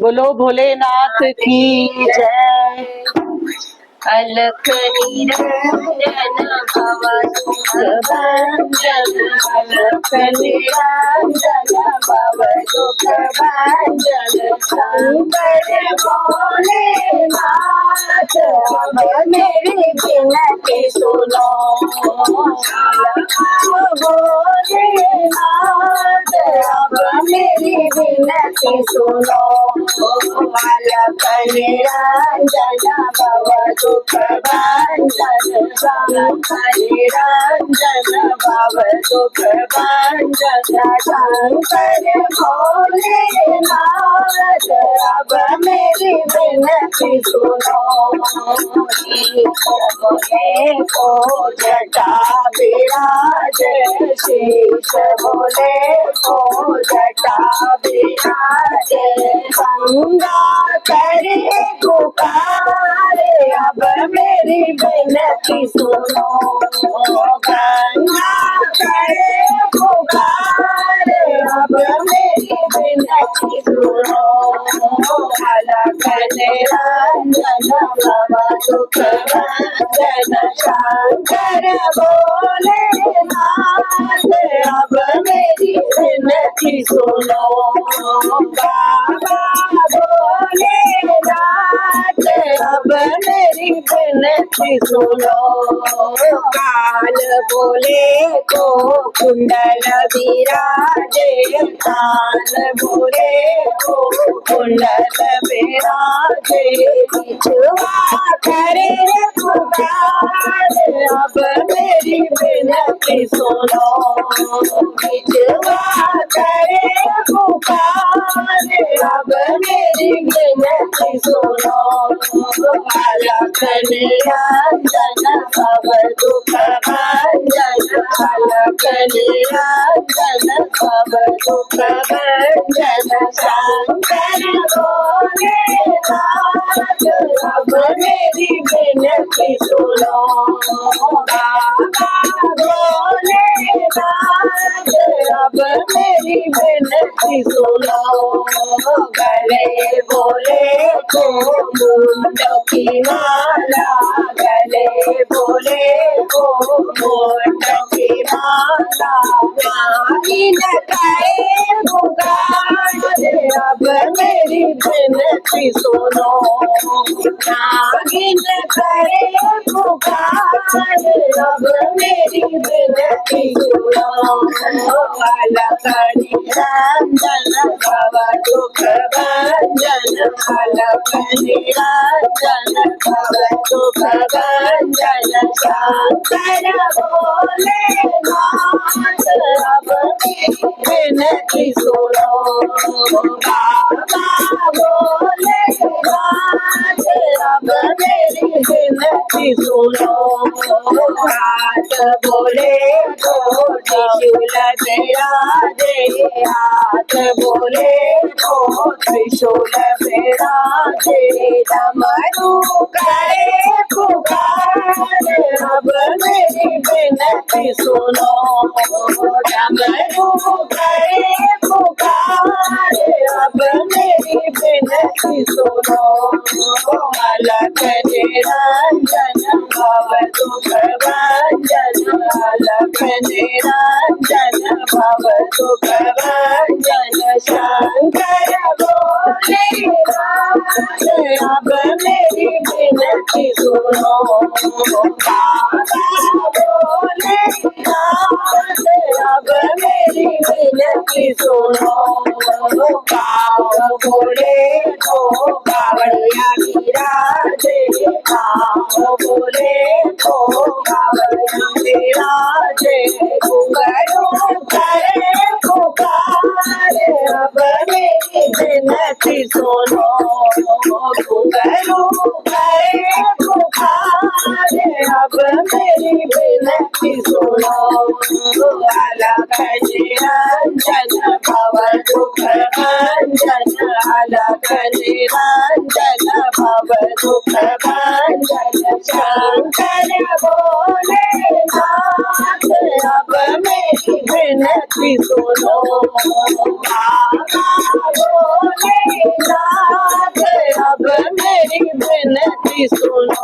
बोलो भोलेनाथ की जय। अलख निरंजन भव दुख भंजन, अलख निरंजन भव दुख भंजन, शंकर भोलेनाथ अब मेरी विनती सुनो। भोलेनाथ अब मेरी विनती सुनो। अलख निरंजन भव दुख भंजन, शंकर निरंजन भव दुख भंजन, शंकर भोलेनाथ अब मेरी विनती सुनो। बोले को जटा विराज, शीश बोले को जटा विराज, गंगा करे पुकारे अब मेरी विनती सुनो। गंगा करे पुकारे अब मेरी विनती सुनो। अलख निरंजन भव दुख भंजन, शंकर भोलेनाथ अब मेरी विनती सुनो। बाबा भोलेनाथ अब मेरी विनती सुनो। काल बोले को कुंडल विराजे, काल बोले को कुंडल विराजे, बिछुआ करे पुकार अब मेरी विनती सुनो। बिछुआ करे पुकार अब मेरी विनती सुनो। अलख निरंजन भव दुख भंजन, अलख निरंजन भव दुख भंजन, शंकर भोलेनाथ अब मेरी विनती सुनो। बाबा भोलेनाथ अब मेरी विनती सुनो। गले बोले को मुंड की माला, गले बोले को मुंड की माला, नागिन करे पुकार अब मेरी विनती सुनो। नागिन करे पुकार अब मेरी विनती सुनो। अलख निरंजन भव दुख भंजन, अलख निरंजन भव दुख भंजन, शंकर भोलेनाथ अब मेरी विनती सुनो। बाबा भोलेनाथ अब मेरी विनती सुनो। हाथ बोले को त्रिशूल विराजे, हाथ बोले को त्रिशूल विराजे, डमरू करे पुकार अब मेरी विनती सुनो। डमरू करे पुकार अब मेरी विनती सुनो। अलख निरंजन भव दुख भंजन, अलख निरंजन भव दुख भंजन, शंकर भोलेनाथ अब मेरी विनती सुनो। बाबा भोलेनाथ अब मेरी विनती सुनो। पाँव बोले को कावड़िया विराजे, पाँव बोले को कावड़िया विराजे, घुंघरू करे पुकार अब मेरी विनती सुनो। घुंघरू करे पुकार अब मेरी विनती सुनो। अलख निरंजन भव दुख भंजन, अलख निरंजन भव दुख भंजन, शंकर भोलेनाथ अब मेरी विनती सुनो। बाबा भोलेनाथ मेरी विनती सुनो